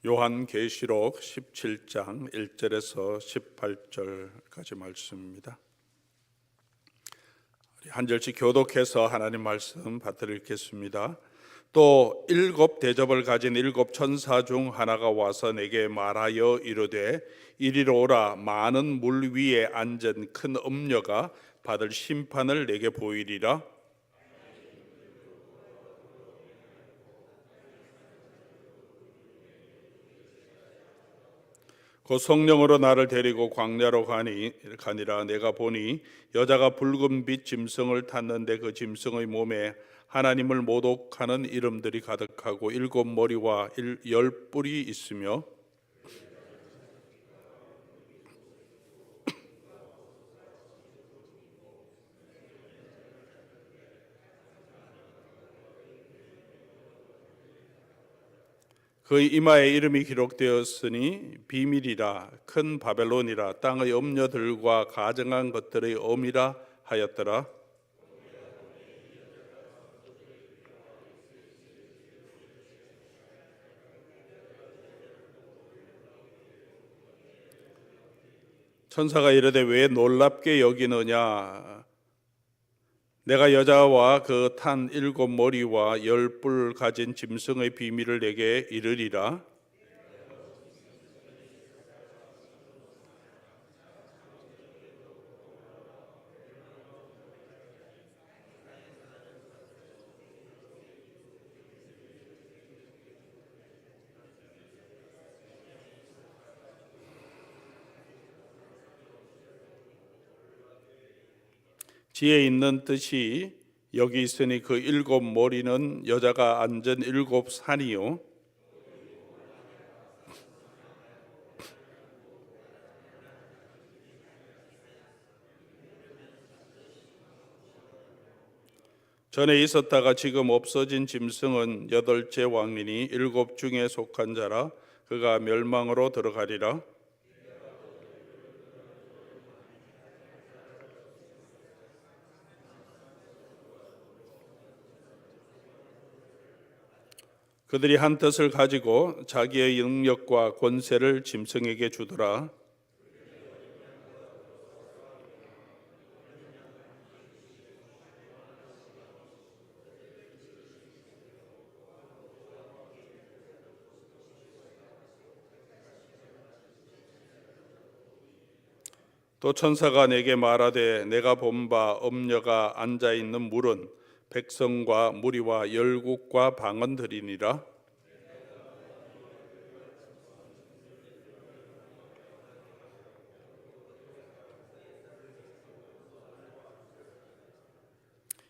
요한계시록 17장 1절에서 18절까지 말씀입니다. 한 절씩 교독해서 하나님 말씀 받들어 읽겠습니다. 또 일곱 대접을 가진 일곱 천사 중 하나가 와서 내게 말하여 이르되 이리로 오라. 많은 물 위에 앉은 큰 음녀가 받을 심판을 내게 보이리라. 그 성령으로 나를 데리고 광야로 가니라. 내가 보니 여자가 붉은 빛 짐승을 탔는데 그 짐승의 몸에 하나님을 모독하는 이름들이 가득하고 일곱 머리와 열 뿔이 있으며 그의 이마에 이름이 기록되었으니 비밀이라 큰 바벨론이라 땅의 음녀들과 가증한 것들의 엄이라 하였더라. 천사가 이르되 왜 놀랍게 여기느냐. 내가 여자와 그 탄 일곱 머리와 열 뿔 가진 짐승의 비밀을 내게 이르리라. 지혜 있는 뜻이 여기 있으니 그 일곱 머리는 여자가 앉은 일곱 산이요 전에 있었다가 지금 없어진 짐승은 여덟째 왕이니 일곱 중에 속한 자라. 그가 멸망으로 들어가리라. 그들이 한 뜻을 가지고 자기의 능력과 권세를 짐승에게 주더라. 또 천사가 내게 말하되 내가 본 바 음녀가 앉아 있는 물은 백성과 무리와 열국과 방언들이니라.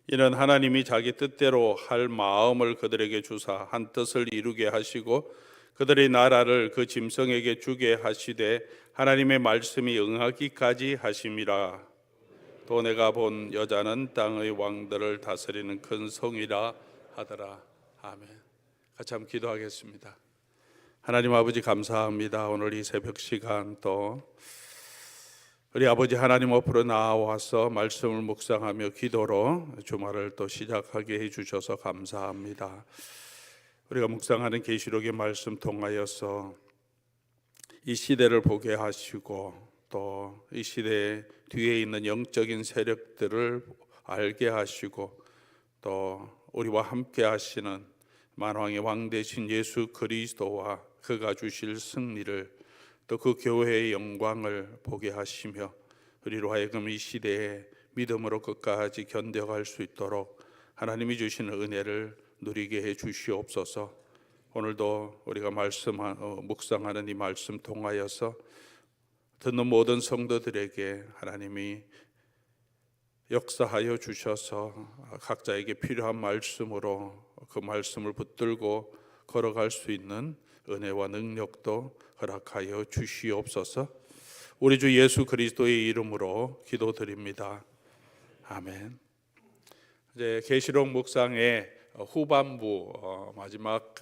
이는 하나님이 자기 뜻대로 할 마음을 그들에게 주사 한 뜻을 이루게 하시고 그들의 나라를 그 짐승에게 주게 하시되 하나님의 말씀이 응하기까지 하심이라. 또 내가 본 여자는 땅의 왕들을 다스리는 큰 성이라 하더라. 아멘. 같이 한번 기도하겠습니다. 하나님 아버지 감사합니다. 오늘 이 새벽 시간 또 우리 아버지 하나님 앞으로 나와서 말씀을 묵상하며 기도로 주말을 또 시작하게 해주셔서 감사합니다. 우리가 묵상하는 계시록의 말씀 통하여서 이 시대를 보게 하시고 또 이 시대 뒤에 있는 영적인 세력들을 알게 하시고 또 우리와 함께 하시는 만왕의 왕 되신 예수 그리스도와 그가 주실 승리를 또 그 교회의 영광을 보게 하시며 우리로 하여금 이 시대에 믿음으로 끝까지 견뎌갈 수 있도록 하나님이 주시는 은혜를 누리게 해 주시옵소서. 오늘도 우리가 묵상하는 이 말씀 통하여서 듣는 모든 성도들에게 하나님이 역사하여 주셔서 각자에게 필요한 말씀으로 그 말씀을 붙들고 걸어갈 수 있는 은혜와 능력도 허락하여 주시옵소서. 우리 주 예수 그리스도의 이름으로 기도드립니다. 아멘. 이제 계시록 묵상의 후반부 마지막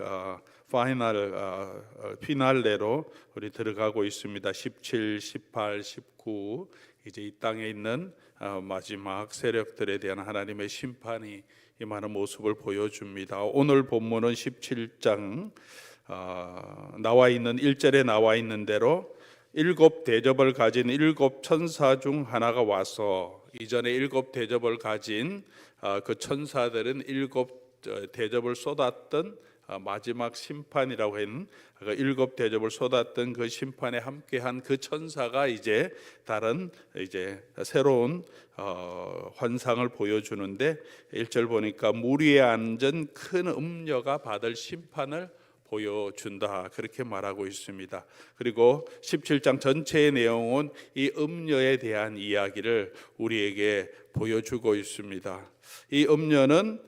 피날레로 우리 들어가고 있습니다. 17, 18, 19 이제 이 땅에 있는 마지막 세력들에 대한 하나님의 심판이 임하는 모습을 보여줍니다. 오늘 본문은 17장 나와 있는 1절에 나와 있는 대로 일곱 대접을 가진 일곱 천사 중 하나가 와서, 이전에 일곱 대접을 가진 그 천사들은 일곱 대접을 쏟았던 마지막 심판이라고 하는 일곱 대접을 쏟았던 그 심판에 함께한 그 천사가 이제 다른 새로운 환상을 보여주는데, 1절 보니까 물 위에 앉은 큰 음녀가 받을 심판을 보여준다, 그렇게 말하고 있습니다. 그리고 17장 전체의 내용은 이 음녀에 대한 이야기를 우리에게 보여주고 있습니다. 이 음녀는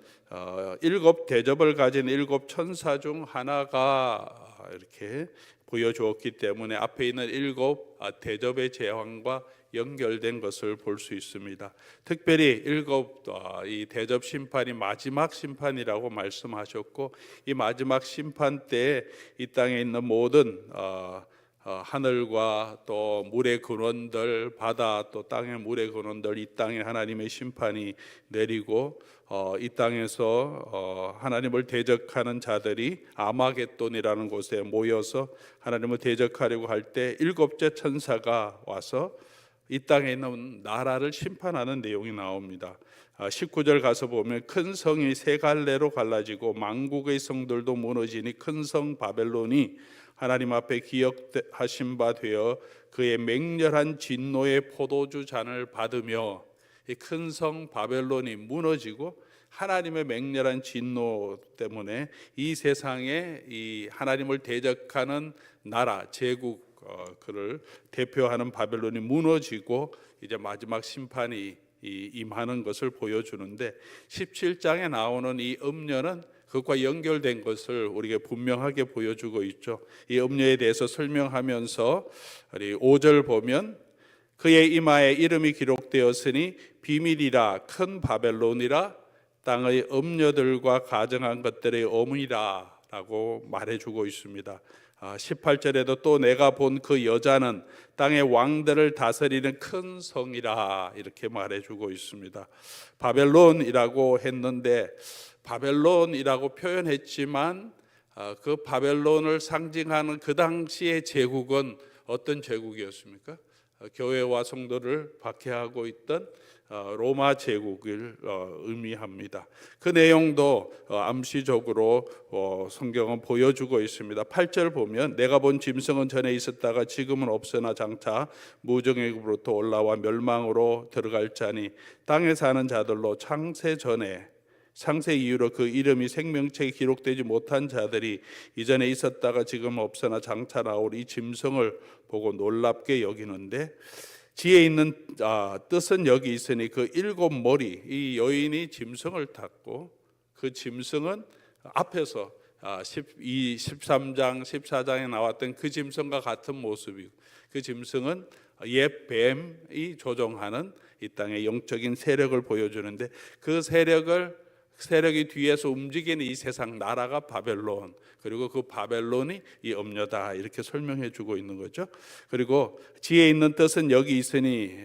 일곱 대접을 가진 일곱 천사 중 하나가 이렇게 보여주었기 때문에 앞에 있는 일곱 대접의 제왕과 연결된 것을 볼 수 있습니다. 특별히 일곱 이 대접 심판이 마지막 심판이라고 말씀하셨고, 이 마지막 심판 때 이 땅에 있는 모든 하늘과 또 물의 근원들, 바다 또 땅의 물의 근원들, 이 땅에 하나님의 심판이 내리고 이 땅에서 하나님을 대적하는 자들이 아마겟돈이라는 곳에 모여서 하나님을 대적하려고 할 때 일곱째 천사가 와서 이 땅에 있는 나라를 심판하는 내용이 나옵니다. 19절 가서 보면 큰 성이 세 갈래로 갈라지고 만국의 성들도 무너지니 큰 성 바벨론이 하나님 앞에 기억하신 바 되어 그의 맹렬한 진노의 포도주 잔을 받으며, 이 큰 성 바벨론이 무너지고 하나님의 맹렬한 진노 때문에 이 세상에 이 하나님을 대적하는 나라 제국, 그를 대표하는 바벨론이 무너지고 이제 마지막 심판이 임하는 것을 보여주는데, 17장에 나오는 이 음녀는 그것과 연결된 것을 우리에게 분명하게 보여주고 있죠. 이 음녀에 대해서 설명하면서 우리 5절 보면 그의 이마에 이름이 기록되었으니 비밀이라 큰 바벨론이라 땅의 음녀들과 가정한 것들의 어머니라 라고 말해주고 있습니다. 18절에도 또 내가 본 그 여자는 땅의 왕들을 다스리는 큰 성이라 이렇게 말해주고 있습니다. 바벨론이라고 했는데, 바벨론이라고 표현했지만 그 바벨론을 상징하는 그 당시의 제국은 어떤 제국이었습니까? 교회와 성도를 박해하고 있던 로마 제국을 의미합니다. 그 내용도 암시적으로 성경은 보여주고 있습니다. 8절 보면 내가 본 짐승은 전에 있었다가 지금은 없으나 장차 무정액으로부터 올라와 멸망으로 들어갈 자니 땅에 사는 자들로 창세 이후로 그 이름이 생명책에 기록되지 못한 자들이 이전에 있었다가 지금 없으나 장차 나올 이 짐승을 보고 놀랍게 여기는데, 지혜 있는 뜻은 여기 있으니 그 일곱 머리, 이 여인이 짐승을 탔고 그 짐승은 앞에서 13장 14장에 나왔던 그 짐승과 같은 모습이고, 그 짐승은 옛 뱀이 조종하는 이 땅의 영적인 세력을 보여주는데, 그 세력이 뒤에서 움직이는 이 세상 나라가 바벨론, 그리고 그 바벨론이 이 음녀다, 이렇게 설명해 주고 있는 거죠. 그리고 지혜 있는 뜻은 여기 있으니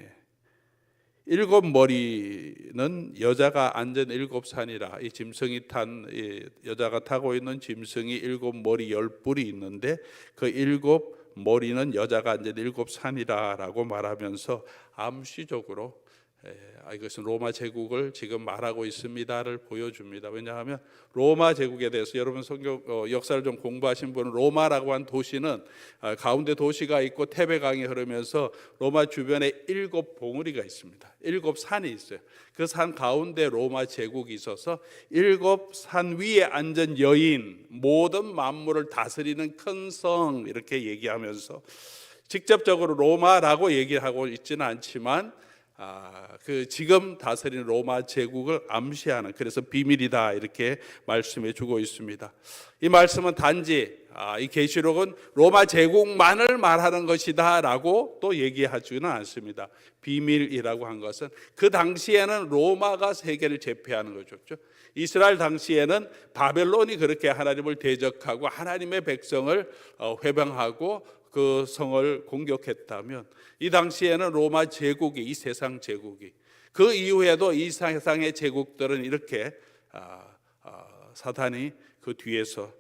일곱 머리는 여자가 앉은 일곱 산이라, 이 짐승이 이 여자가 타고 있는 짐승이 일곱 머리 열 뿔이 있는데 그 일곱 머리는 여자가 앉은 일곱 산이라라고 말하면서 암시적으로 이것은 로마 제국을 지금 말하고 있습니다를 보여줍니다. 왜냐하면 로마 제국에 대해서 여러분 성경 역사를 좀 공부하신 분은 로마라고 한 도시는 가운데 도시가 있고 태백강이 흐르면서 로마 주변에 일곱 봉우리가 있습니다. 일곱 산이 있어요. 그 산 가운데 로마 제국이 있어서 일곱 산 위에 앉은 여인, 모든 만물을 다스리는 큰 성, 이렇게 얘기하면서 직접적으로 로마라고 얘기하고 있지는 않지만 그 지금 다스리는 로마 제국을 암시하는, 그래서 비밀이다 이렇게 말씀해 주고 있습니다. 이 말씀은 단지 이 계시록은 로마 제국만을 말하는 것이다라고 또 얘기하지는 않습니다. 비밀이라고 한 것은 그 당시에는 로마가 세계를 제패하는 거죠. 이스라엘 당시에는 바벨론이 그렇게 하나님을 대적하고 하나님의 백성을 회방하고 그 성을 공격했다면, 이 당시에는 로마 제국이, 이 세상 제국이, 그 이후에도 이 세상의 제국들은 이렇게 사단이 그 뒤에서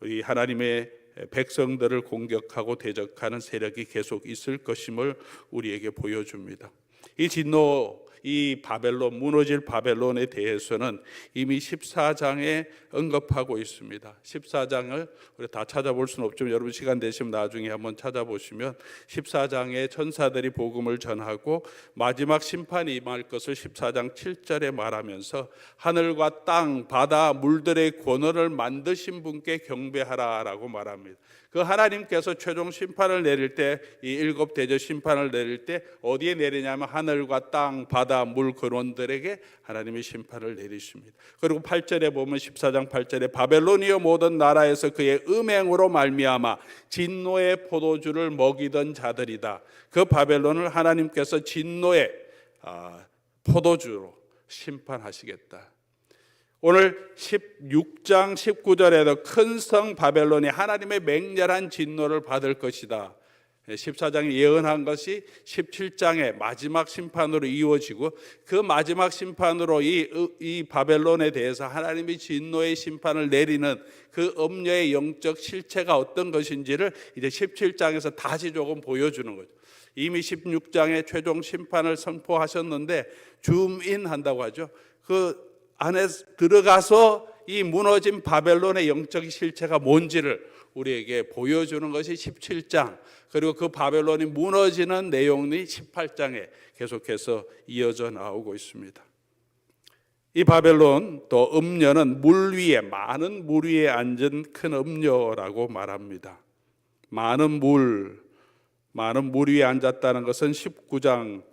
우리 하나님의 백성들을 공격하고 대적하는 세력이 계속 있을 것임을 우리에게 보여줍니다. 이 진노, 이 바벨론, 무너질 바벨론에 대해서는 이미 14장에 언급하고 있습니다. 14장을 우리 다 찾아볼 수는 없지만 여러분 시간 되시면 나중에 한번 찾아보시면 14장에 천사들이 복음을 전하고 마지막 심판이 임할 것을 14장 7절에 말하면서 하늘과 땅, 바다, 물들의 권원을 만드신 분께 경배하라라고 말합니다. 그 하나님께서 최종 심판을 내릴 때, 이 일곱 대저 심판을 내릴 때 어디에 내리냐면 하늘과 땅, 바다, 물 근원들에게 하나님이 심판을 내리십니다. 그리고 8절에 보면 14장 8절에 바벨론이여 모든 나라에서 그의 음행으로 말미암아 진노의 포도주를 먹이던 자들이다. 그 바벨론을 하나님께서 진노의 포도주로 심판하시겠다. 오늘 16장 19절에도 큰 성 바벨론이 하나님의 맹렬한 진노를 받을 것이다. 14장에 예언한 것이 17장의 마지막 심판으로 이루어지고 그 마지막 심판으로 이 바벨론에 대해서 하나님이 진노의 심판을 내리는 그 음녀의 영적 실체가 어떤 것인지를 이제 17장에서 다시 조금 보여주는 거죠. 이미 16장에 최종 심판을 선포하셨는데 줌인 한다고 하죠. 그 안에 들어가서 이 무너진 바벨론의 영적 실체가 뭔지를 우리에게 보여주는 것이 17장, 그리고 그 바벨론이 무너지는 내용이 18장에 계속해서 이어져 나오고 있습니다. 이 바벨론 또 음녀는 물 위에, 많은 물 위에 앉은 큰 음녀라고 말합니다. 많은 물 위에 앉았다는 것은 19장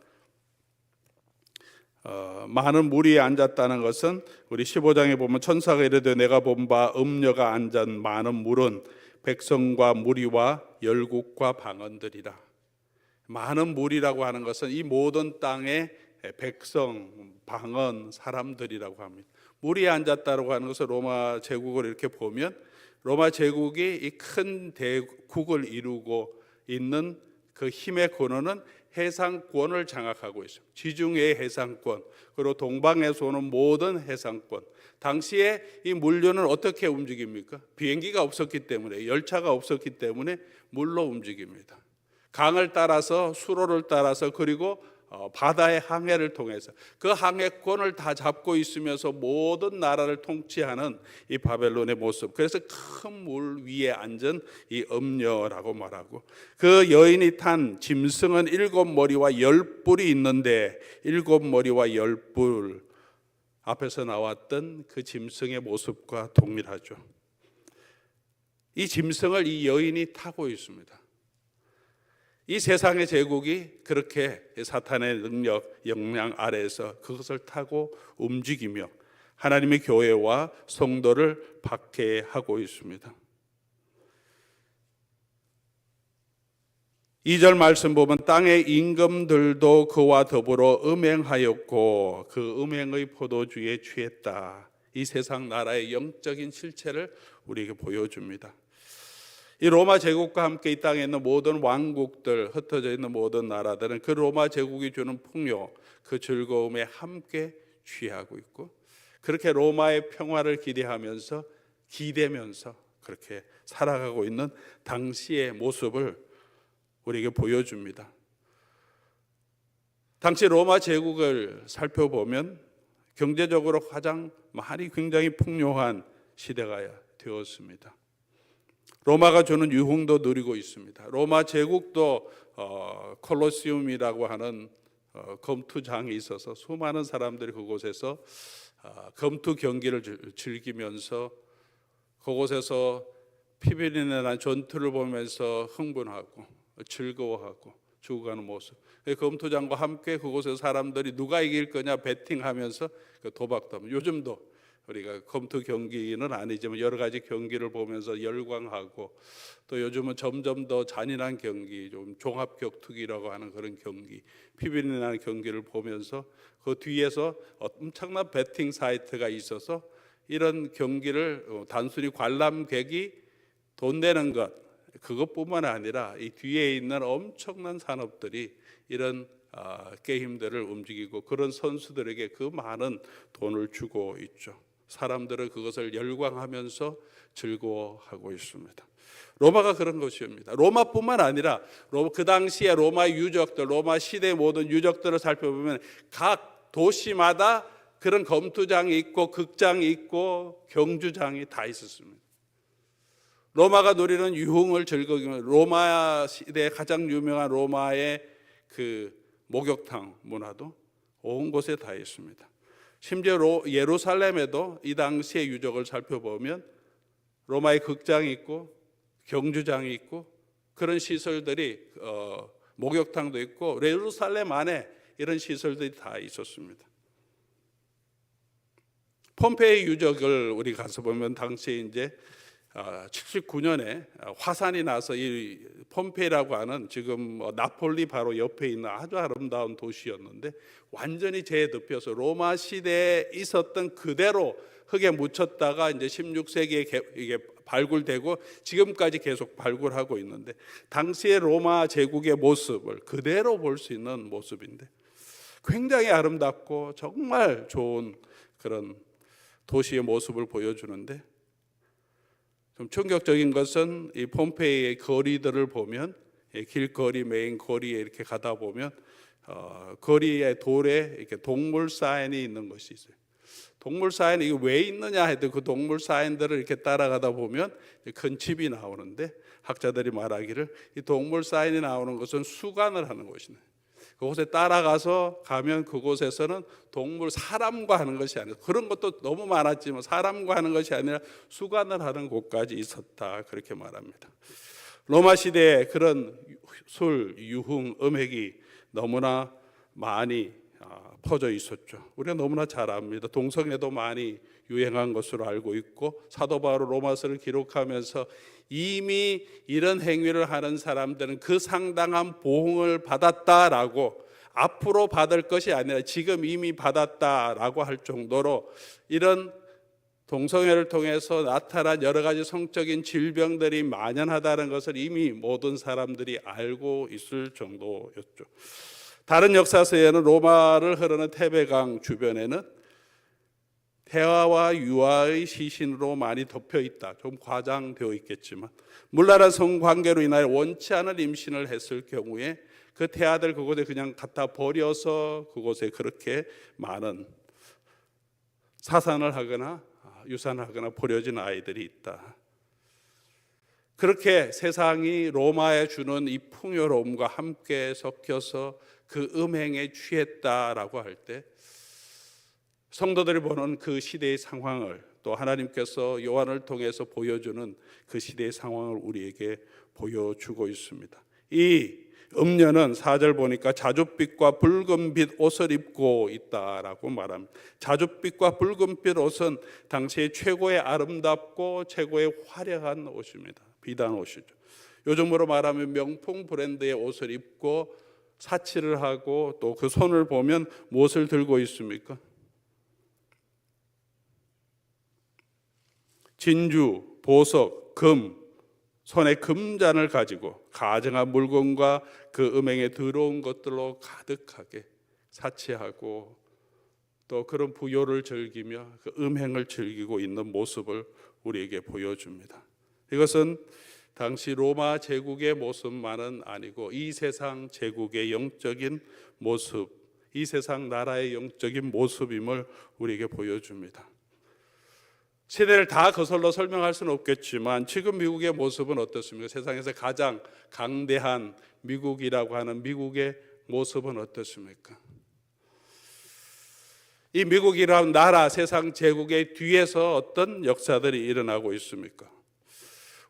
많은 물 위에 앉았다는 것은 우리 15장에 보면 천사가 이르되 내가 본 바 음녀가 앉은 많은 물은 백성과 무리와 열국과 방언들이라. 많은 물이라고 하는 것은 이 모든 땅의 백성, 방언, 사람들이라고 합니다. 물 위에 앉았다고 하는 것은 로마 제국을 이렇게 보면 로마 제국이 이 큰 대국을 이루고 있는 그 힘의 근원은 해상권을 장악하고 있습니다. 지중해의 해상권, 그리고 동방에서 오는 모든 해상권. 당시에 이 물류는 어떻게 움직입니까? 비행기가 없었기 때문에, 열차가 없었기 때문에 물로 움직입니다. 강을 따라서, 수로를 따라서, 그리고 바다의 항해를 통해서 그 항해권을 다 잡고 있으면서 모든 나라를 통치하는 이 바벨론의 모습. 그래서 큰 물 위에 앉은 이 음녀라고 말하고, 그 여인이 탄 짐승은 7머리와 10뿔이 있는데 7머리와 10뿔, 앞에서 나왔던 그 짐승의 모습과 동일하죠. 이 짐승을 이 여인이 타고 있습니다. 이 세상의 제국이 그렇게 사탄의 능력, 영향 아래에서 그것을 타고 움직이며 하나님의 교회와 성도를 박해하고 있습니다. 2절 말씀 보면 땅의 임금들도 그와 더불어 음행하였고 그 음행의 포도주에 취했다. 이 세상 나라의 영적인 실체를 우리에게 보여줍니다. 이 로마 제국과 함께 이 땅에 있는 모든 왕국들, 흩어져 있는 모든 나라들은 그 로마 제국이 주는 풍요, 그 즐거움에 함께 취하고 있고, 그렇게 로마의 평화를 기대면서 그렇게 살아가고 있는 당시의 모습을 우리에게 보여줍니다. 당시 로마 제국을 살펴보면 경제적으로 가장 굉장히 풍요한 시대가 되었습니다. 로마가 주는 유흥도 누리고 있습니다. 로마 제국도 콜로세움이라고 하는 검투장이 있어서 수많은 사람들이 그곳에서 검투 경기를 즐기면서 그곳에서 피비린내 난 전투를 보면서 흥분하고 즐거워하고 죽어가는 모습. 검투장과 함께 그곳에서 사람들이 누가 이길 거냐 배팅하면서 도박도 합니다. 요즘도 우리가 검투 경기는 아니지만 여러 가지 경기를 보면서 열광하고, 또 요즘은 점점 더 잔인한 경기, 좀 종합격투기라고 하는 그런 경기, 피비린내 나는 경기를 보면서 그 뒤에서 엄청난 배팅 사이트가 있어서 이런 경기를 단순히 관람객이 돈 내는 것, 그것뿐만 아니라 이 뒤에 있는 엄청난 산업들이 이런 게임들을 움직이고 그런 선수들에게 그 많은 돈을 주고 있죠. 사람들은 그것을 열광하면서 즐거워하고 있습니다. 로마가 그런 것입니다. 로마뿐만 아니라 그 당시에 로마 유적들, 로마 시대의 모든 유적들을 살펴보면 각 도시마다 그런 검투장이 있고 극장이 있고 경주장이 다 있었습니다. 로마가 누리는 유흥을 즐기면 로마 시대에 가장 유명한 로마의 그 목욕탕 문화도 온 곳에 다 있습니다. 심지어 예루살렘에도 이 당시의 유적을 살펴보면 로마의 극장이 있고 경주장이 있고 그런 시설들이 목욕탕도 있고 예루살렘 안에 이런 시설들이 다 있었습니다. 폼페이 유적을 우리 가서 보면 당시에 이제 79년에 화산이 나서 이 폼페이라고 하는 지금 나폴리 바로 옆에 있는 아주 아름다운 도시였는데 완전히 재덮여서 로마 시대에 있었던 그대로 흙에 묻혔다가 이제 16세기에 이게 발굴되고 지금까지 계속 발굴하고 있는데 당시의 로마 제국의 모습을 그대로 볼 수 있는 모습인데 굉장히 아름답고 정말 좋은 그런 도시의 모습을 보여주는데 좀 충격적인 것은 이 폼페이의 거리들을 보면 길거리 메인 거리에 이렇게 가다 보면 거리의 돌에 이렇게 동물 사인이 있는 것이 있어요. 동물 사인이 이게 왜 있느냐 해도 그 동물 사인들을 이렇게 따라가다 보면 큰 집이 나오는데 학자들이 말하기를 이 동물 사인이 나오는 것은 수간을 하는 곳이네. 그곳에 따라가서 가면 그곳에서는 사람과 하는 것이 아니라 그런 것도 너무 많았지만 사람과 하는 것이 아니라 수간을 하는 곳까지 있었다 그렇게 말합니다. 로마 시대에 그런 술, 유흥, 음악이 너무나 많이 퍼져 있었죠. 우리가 너무나 잘 압니다. 동성애도 많이 유행한 것으로 알고 있고 사도 바울 로마서를 기록하면서 이미 이런 행위를 하는 사람들은 그 상당한 보응을 받았다라고 앞으로 받을 것이 아니라 지금 이미 받았다라고 할 정도로 이런 동성애를 통해서 나타난 여러 가지 성적인 질병들이 만연하다는 것을 이미 모든 사람들이 알고 있을 정도였죠. 다른 역사서에는 로마를 흐르는 테베강 주변에는 태아와 유아의 시신으로 많이 덮여 있다. 좀 과장되어 있겠지만 문란한 성관계로 인하여 원치 않은 임신을 했을 경우에 그 태아들 그곳에 그냥 갖다 버려서 그곳에 그렇게 많은 사산을 하거나 유산을 하거나 버려진 아이들이 있다. 그렇게 세상이 로마에 주는 이 풍요로움과 함께 섞여서 그 음행에 취했다라고 할 때 성도들이 보는 그 시대의 상황을 또 하나님께서 요한을 통해서 보여주는 그 시대의 상황을 우리에게 보여주고 있습니다. 이 음녀는 4절 보니까 자줏빛과 붉은빛 옷을 입고 있다라고 말합니다. 자줏빛과 붉은빛 옷은 당시의 최고의 아름답고 최고의 화려한 옷입니다. 비단 옷이죠. 요즘으로 말하면 명품 브랜드의 옷을 입고 사치를 하고 또 그 손을 보면 무엇을 들고 있습니까? 진주, 보석, 금, 손에 금잔을 가지고 가증한 물건과 그 음행에 더러운 것들로 가득하게 사치하고 또 그런 부요를 즐기며 그 음행을 즐기고 있는 모습을 우리에게 보여줍니다. 이것은 당시 로마 제국의 모습만은 아니고 이 세상 제국의 영적인 모습, 이 세상 나라의 영적인 모습임을 우리에게 보여줍니다. 시대를 다 거슬러 설명할 수는 없겠지만 지금 미국의 모습은 어떻습니까? 세상에서 가장 강대한 미국이라고 하는 미국의 모습은 어떻습니까? 이 미국이라는 나라, 세상 제국의 뒤에서 어떤 역사들이 일어나고 있습니까?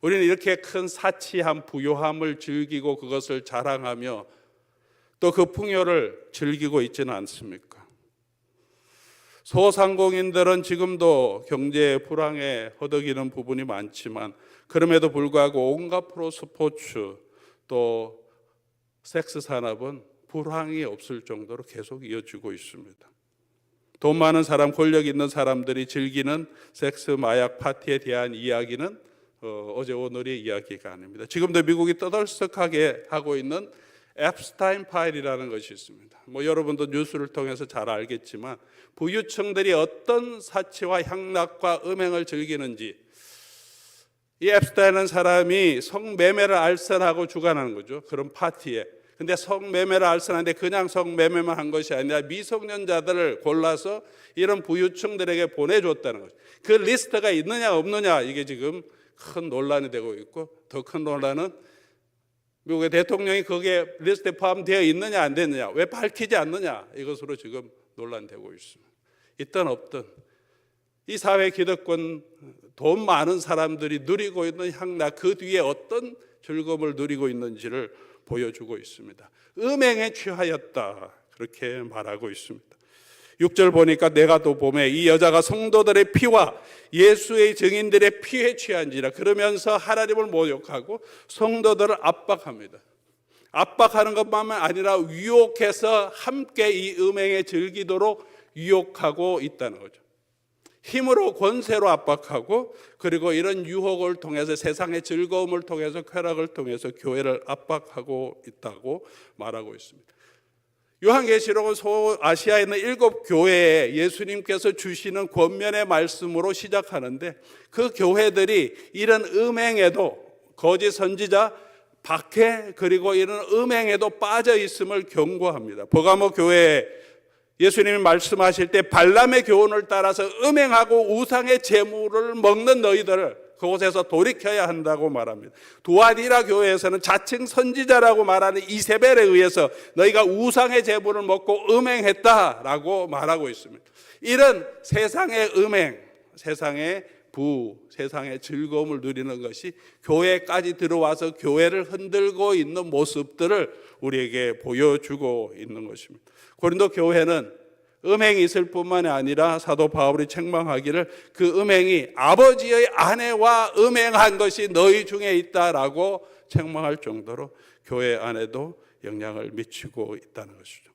우리는 이렇게 큰 사치함, 부요함을 즐기고 그것을 자랑하며 또 그 풍요를 즐기고 있지는 않습니까? 소상공인들은 지금도 경제 불황에 허덕이는 부분이 많지만 그럼에도 불구하고 온갖 프로스포츠 또 섹스 산업은 불황이 없을 정도로 계속 이어지고 있습니다. 돈 많은 사람, 권력 있는 사람들이 즐기는 섹스, 마약, 파티에 대한 이야기는 어제 오늘의 이야기가 아닙니다. 지금도 미국이 떠들썩하게 하고 있는 앱스타인 파일이라는 것이 있습니다. 여러분도 뉴스를 통해서 잘 알겠지만 부유층들이 어떤 사치와 향락과 음행을 즐기는지, 이 앱스타인은 사람이 성매매를 알선하고 주관하는 거죠. 그런 파티에. 근데 성매매를 알선하는데 그냥 성매매만 한 것이 아니라 미성년자들을 골라서 이런 부유층들에게 보내줬다는 거죠. 그 리스트가 있느냐 없느냐, 이게 지금 큰 논란이 되고 있고, 더 큰 논란은 미국의 대통령이 거기에 리스트에 포함되어 있느냐 안 됐느냐, 왜 밝히지 않느냐, 이것으로 지금 논란되고 있습니다. 있든 없든 이 사회 기득권, 돈 많은 사람들이 누리고 있는 향락, 그 뒤에 어떤 즐거움을 누리고 있는지를 보여주고 있습니다. 음행에 취하였다, 그렇게 말하고 있습니다. 6절 보니까 내가 또 보매 이 여자가 성도들의 피와 예수의 증인들의 피에 취한지라, 그러면서 하나님을 모욕하고 성도들을 압박합니다. 압박하는 것만 아니라 유혹해서 함께 이 음행에 즐기도록 유혹하고 있다는 거죠. 힘으로, 권세로 압박하고, 그리고 이런 유혹을 통해서 세상의 즐거움을 통해서, 쾌락을 통해서 교회를 압박하고 있다고 말하고 있습니다. 요한계시록은 소아시아에 있는 7교회에 예수님께서 주시는 권면의 말씀으로 시작하는데, 그 교회들이 이런 음행에도, 거짓 선지자, 박해, 그리고 이런 음행에도 빠져 있음을 경고합니다. 버가모 교회에 예수님이 말씀하실 때 발람의 교훈을 따라서 음행하고 우상의 재물을 먹는 너희들을 그곳에서 돌이켜야 한다고 말합니다. 두아디라 교회에서는 자칭 선지자라고 말하는 이세벨에 의해서 너희가 우상의 재물을 먹고 음행했다라고 말하고 있습니다. 이런 세상의 음행, 세상의 부, 세상의 즐거움을 누리는 것이 교회까지 들어와서 교회를 흔들고 있는 모습들을 우리에게 보여주고 있는 것입니다. 고린도 교회는 음행이 있을 뿐만이 아니라 사도 바울이 책망하기를 그 음행이 아버지의 아내와 음행한 것이 너희 중에 있다라고 책망할 정도로 교회 안에도 영향을 미치고 있다는 것이죠.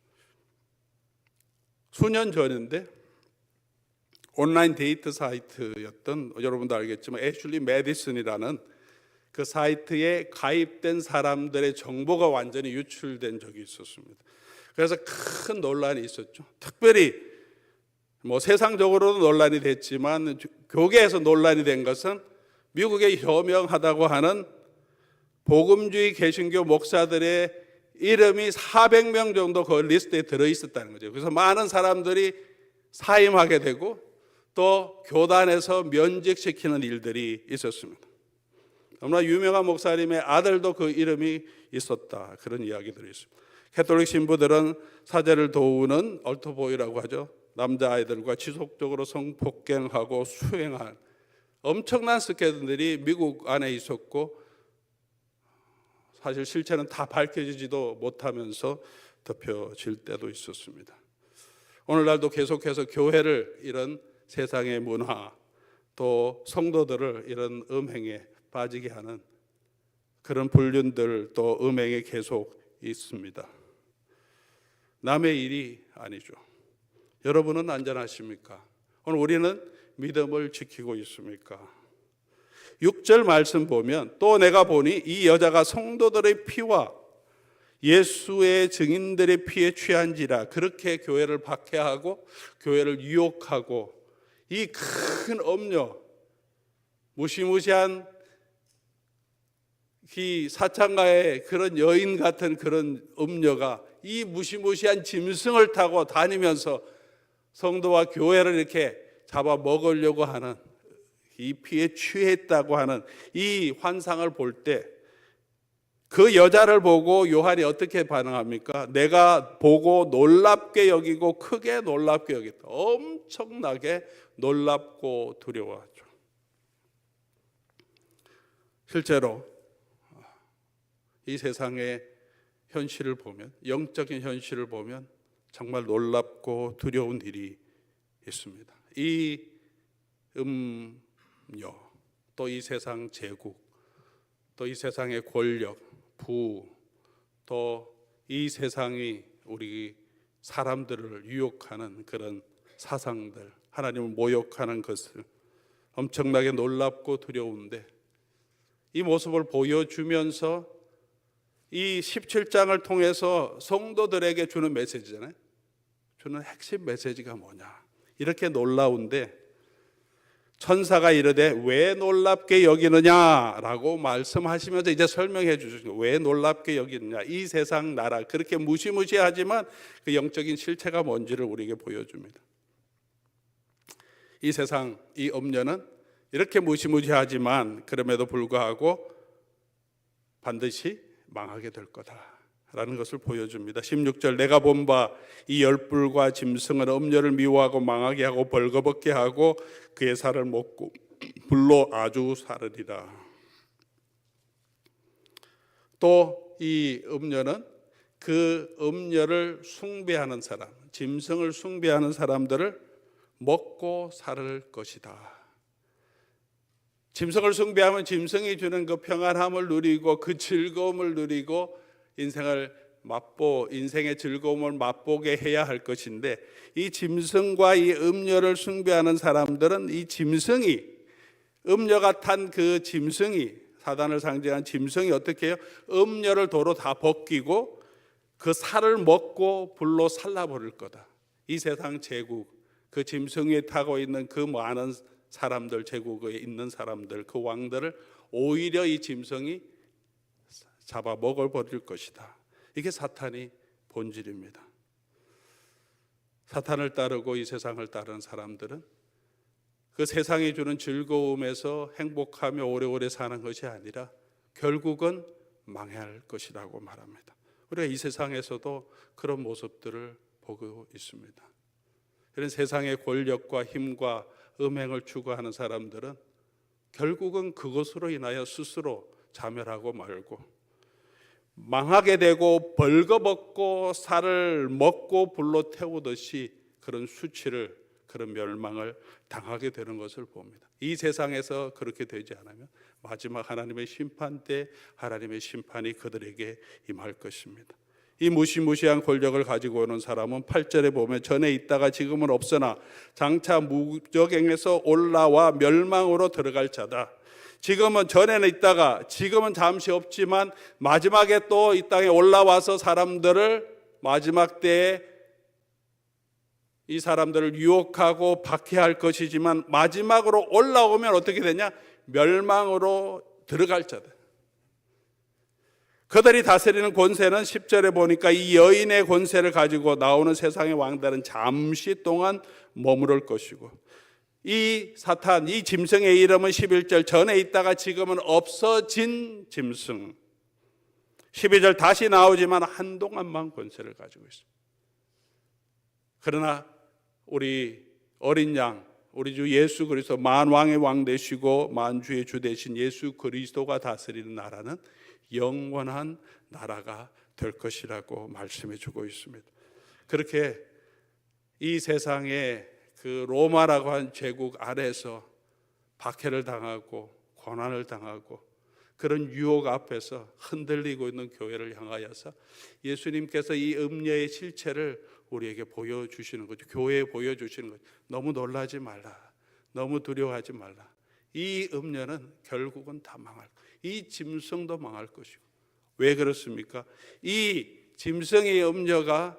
수년 전인데 온라인 데이트 사이트였던, 여러분도 알겠지만 애슐리 매디슨이라는 그 사이트에 가입된 사람들의 정보가 완전히 유출된 적이 있었습니다. 그래서 큰 논란이 있었죠. 특별히 세상적으로도 논란이 됐지만 교계에서 논란이 된 것은 미국의 유명하다고 하는 복음주의 개신교 목사들의 이름이 400명 정도 그 리스트에 들어있었다는 거죠. 그래서 많은 사람들이 사임하게 되고 또 교단에서 면직시키는 일들이 있었습니다. 너무나 유명한 목사님의 아들도 그 이름이 있었다, 그런 이야기들이 있습니다. 캐톨릭 신부들은 사제를 도우는 얼터보이라고 하죠. 남자아이들과 지속적으로 성폭행하고 수행한 엄청난 스캔들이 미국 안에 있었고, 사실 실체는 다 밝혀지지도 못하면서 덮여질 때도 있었습니다. 오늘날도 계속해서 교회를 이런 세상의 문화, 또 성도들을 이런 음행에 빠지게 하는 그런 불륜들, 또 음행에 계속 있습니다. 남의 일이 아니죠. 여러분은 안전하십니까? 오늘 우리는 믿음을 지키고 있습니까? 6절 말씀 보면 또 내가 보니 이 여자가 성도들의 피와 예수의 증인들의 피에 취한지라, 그렇게 교회를 박해하고 교회를 유혹하고 이 큰 음녀, 무시무시한 이 사창가의 그런 여인 같은 그런 음녀가 이 무시무시한 짐승을 타고 다니면서 성도와 교회를 이렇게 잡아먹으려고 하는, 이 피에 취했다고 하는 이 환상을 볼 때 그 여자를 보고 요한이 어떻게 반응합니까? 내가 보고 놀랍게 여기고 크게 놀랍게 여겼다. 엄청나게 놀랍고 두려워하죠. 실제로 이 세상의 현실을 보면, 영적인 현실을 보면 정말 놀랍고 두려운 일이 있습니다. 이 음료, 또 이 세상 제국, 또 이 세상의 권력, 부, 또 이 세상이 우리 사람들을 유혹하는 그런 사상들, 하나님을 모욕하는 것을 엄청나게 놀랍고 두려운데, 이 모습을 보여주면서 이 17장을 통해서 성도들에게 주는 메시지잖아요. 주는 핵심 메시지가 뭐냐? 이렇게 놀라운데 천사가 이르되 왜 놀랍게 여기느냐라고 말씀하시면서 이제 설명해 주시죠. 왜 놀랍게 여기느냐? 이 세상 나라, 그렇게 무시무시하지만 그 영적인 실체가 뭔지를 우리에게 보여줍니다. 이 세상, 이 음녀는 이렇게 무시무시하지만 그럼에도 불구하고 반드시 망하게 될 거다라는 것을 보여줍니다. 16절, 내가 본 바 이 열불과 짐승은 음녀를 미워하고 망하게 하고 벌거벗게 하고 그의 살을 먹고 불로 아주 사르리라. 또 이 음녀는 그 음녀를 숭배하는 사람, 짐승을 숭배하는 사람들을 먹고 살을 것이다. 짐승을 숭배하면 짐승이 주는 그 평안함을 누리고 그 즐거움을 누리고 인생의 즐거움을 맛보게 해야 할 것인데, 이 짐승과 이 음녀를 숭배하는 사람들은 이 짐승이, 음녀가 탄 그 짐승이, 사단을 상징한 짐승이 어떻게 해요? 음녀를 도로 다 벗기고 그 살을 먹고 불로 살라버릴 거다. 이 세상 제국, 그 짐승 위에 타고 있는 그 많은 사람들, 제국에 있는 사람들, 그 왕들을 오히려 이 짐승이 잡아 먹어버릴 것이다. 이게 사탄이 본질입니다. 사탄을 따르고 이 세상을 따르는 사람들은 그 세상이 주는 즐거움에서 행복하며 오래오래 사는 것이 아니라 결국은 망할 것이라고 말합니다. 우리가 이 세상에서도 그런 모습들을 보고 있습니다. 이런 세상의 권력과 힘과 음행을 추구하는 사람들은 결국은 그것으로 인하여 스스로 자멸하고 말고 망하게 되고 벌거벗고 살을 먹고 불로 태우듯이 그런 수치를, 그런 멸망을 당하게 되는 것을 봅니다. 이 세상에서 그렇게 되지 않으면 마지막 하나님의 심판 때 하나님의 심판이 그들에게 임할 것입니다. 이 무시무시한 권력을 가지고 오는 사람은 8절에 보면 전에 있다가 지금은 없으나 장차 무적행에서 올라와 멸망으로 들어갈 자다. 지금은, 전에는 있다가 지금은 잠시 없지만 마지막에 또 이 땅에 올라와서 사람들을, 마지막 때에 이 사람들을 유혹하고 박해할 것이지만 마지막으로 올라오면 어떻게 되냐? 멸망으로 들어갈 자다. 그들이 다스리는 권세는 10절에 보니까 이 여인의 권세를 가지고 나오는 세상의 왕들은 잠시 동안 머무를 것이고, 이 사탄, 이 짐승의 이름은 11절 전에 있다가 지금은 없어진 짐승, 12절 다시 나오지만 한동안만 권세를 가지고 있습니다. 그러나 우리 어린 양, 우리 주 예수 그리스도, 만왕의 왕 되시고 만주의 주 되신 예수 그리스도가 다스리는 나라는 영원한 나라가 될 것이라고 말씀해 주고 있습니다. 그렇게 이 세상에 그 로마라고 한 제국 아래에서 박해를 당하고 고난을 당하고 그런 유혹 앞에서 흔들리고 있는 교회를 향하여서 예수님께서 이 음녀의 실체를 우리에게 보여주시는 거죠. 교회에 보여주시는 거죠. 너무 놀라지 말라, 너무 두려워하지 말라. 이 음녀는 결국은 다 망할 거예요. 이 짐승도 망할 것이고. 왜 그렇습니까? 이 짐승의 음녀가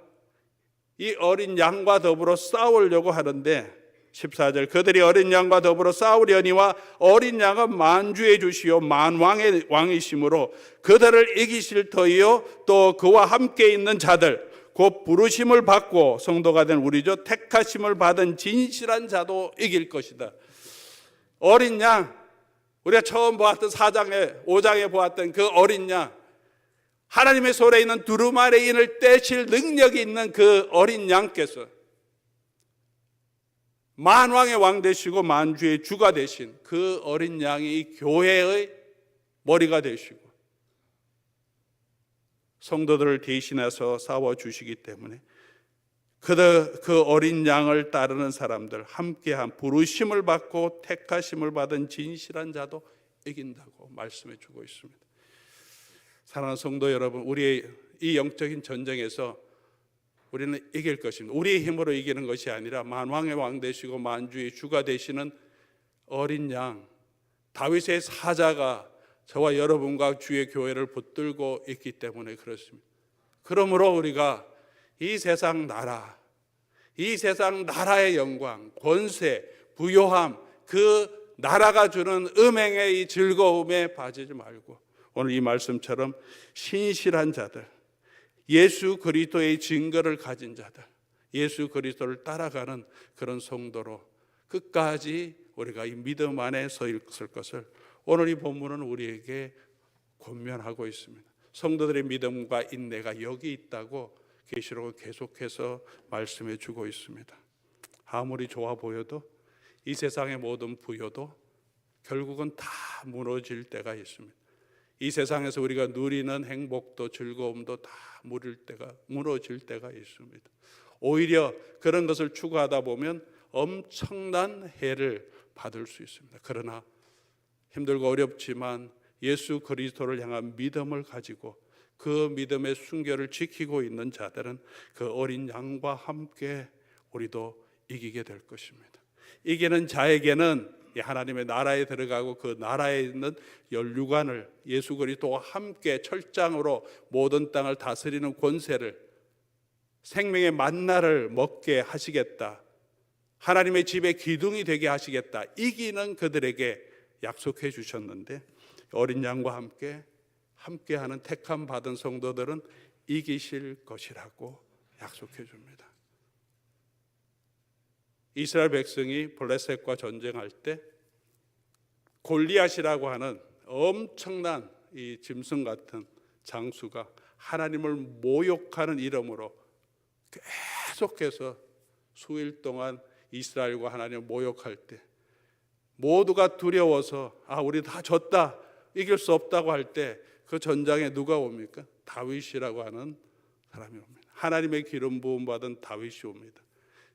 이 어린 양과 더불어 싸우려고 하는데 14절, 그들이 어린 양과 더불어 싸우려니와 어린 양은 만주의 주시요 만왕의 왕이시므로 그들을 이기실 터이요 또 그와 함께 있는 자들 곧 부르심을 받고 성도가 된 우리죠 택하심을 받은 진실한 자도 이길 것이다. 어린 양, 우리가 처음 보았던 4장에 5장에 보았던 그 어린 양, 하나님의 손에 있는 두루마리 인을 떼실 능력이 있는 그 어린 양께서 만왕의 왕 되시고 만주의 주가 되신 그 어린 양이 이 교회의 머리가 되시고 성도들을 대신해서 싸워주시기 때문에 그 어린 양을 따르는 사람들, 함께한 부르심을 받고 택하심을 받은 진실한 자도 이긴다고 말씀해 주고 있습니다. 사랑하는 성도 여러분, 우리의 이 영적인 전쟁에서 우리는 이길 것입니다. 우리의 힘으로 이기는 것이 아니라 만왕의 왕 되시고 만주의 주가 되시는 어린 양, 다윗의 사자가 저와 여러분과 주의 교회를 붙들고 있기 때문에 그렇습니다. 그러므로 우리가 이 세상 나라, 이 세상 나라의 영광, 권세, 부요함, 그 나라가 주는 음행의 이 즐거움에 빠지지 말고 오늘 이 말씀처럼 신실한 자들, 예수 그리스도의 증거를 가진 자들, 예수 그리스도를 따라가는 그런 성도로 끝까지 우리가 이 믿음 안에 서 있을 것을 오늘 이 본문은 우리에게 권면하고 있습니다. 성도들의 믿음과 인내가 여기 있다고 계시록은 계속해서 말씀해 주고 있습니다. 아무리 좋아 보여도 이 세상의 모든 부여도 결국은 다 무너질 때가 있습니다. 이 세상에서 우리가 누리는 행복도 즐거움도 다 무너질 때가 있습니다. 오히려 그런 것을 추구하다 보면 엄청난 해를 받을 수 있습니다. 그러나 힘들고 어렵지만 예수 그리스도를 향한 믿음을 가지고 그 믿음의 순결을 지키고 있는 자들은 그 어린 양과 함께 우리도 이기게 될 것입니다. 이기는 자에게는 하나님의 나라에 들어가고 그 나라에 있는 연류관을 예수 그리스도와 함께 철장으로 모든 땅을 다스리는 권세를, 생명의 만나를 먹게 하시겠다, 하나님의 집의 기둥이 되게 하시겠다, 이기는 그들에게 약속해 주셨는데 어린 양과 함께하는 택함 받은 성도들은 이기실 것이라고 약속해 줍니다. 이스라엘 백성이 블레셋과 전쟁할 때 골리앗이라고 하는 엄청난 이 짐승 같은 장수가 하나님을 모욕하는 이름으로 계속해서 수일 동안 이스라엘과 하나님을 모욕할 때 모두가 두려워서 우리 다 졌다, 이길 수 없다고 할 때 그 전장에 누가 옵니까? 다윗이라고 하는 사람이 옵니다. 하나님의 기름 부음 받은 다윗이 옵니다.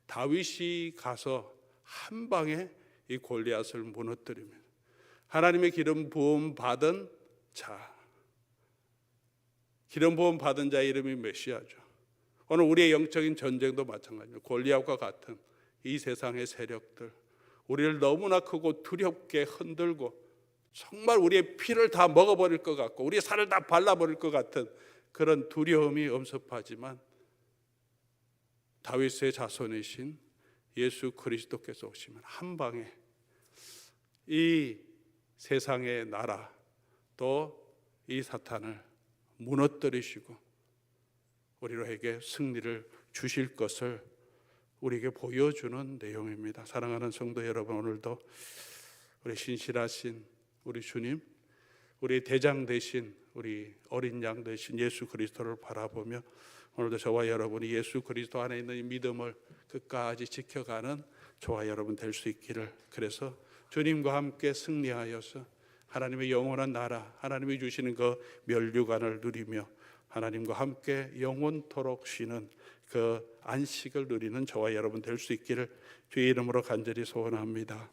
다윗이 가서 한 방에 이 골리앗을 무너뜨립니다. 하나님의 기름 부음 받은 자, 기름 부음 받은 자의 이름이 메시아죠. 오늘 우리의 영적인 전쟁도 마찬가지입니다. 골리앗과 같은 이 세상의 세력들, 우리를 너무나 크고 두렵게 흔들고 정말 우리의 피를 다 먹어버릴 것 같고 우리의 살을 다 발라버릴 것 같은 그런 두려움이 엄습하지만 다윗의 자손이신 예수 그리스도께서 오시면 한 방에 이 세상의 나라 또 이 사탄을 무너뜨리시고 우리에게 승리를 주실 것을 우리에게 보여주는 내용입니다. 사랑하는 성도 여러분, 오늘도 우리 신실하신 우리 주님, 우리 대장 되신 우리 어린 양 되신 예수 그리스도를 바라보며 오늘도 저와 여러분이 예수 그리스도 안에 있는 이 믿음을 끝까지 지켜가는 저와 여러분 될 수 있기를, 그래서 주님과 함께 승리하여서 하나님의 영원한 나라, 하나님이 주시는 그 면류관을 누리며 하나님과 함께 영원토록 쉬는 그 안식을 누리는 저와 여러분 될 수 있기를 주의 이름으로 간절히 소원합니다.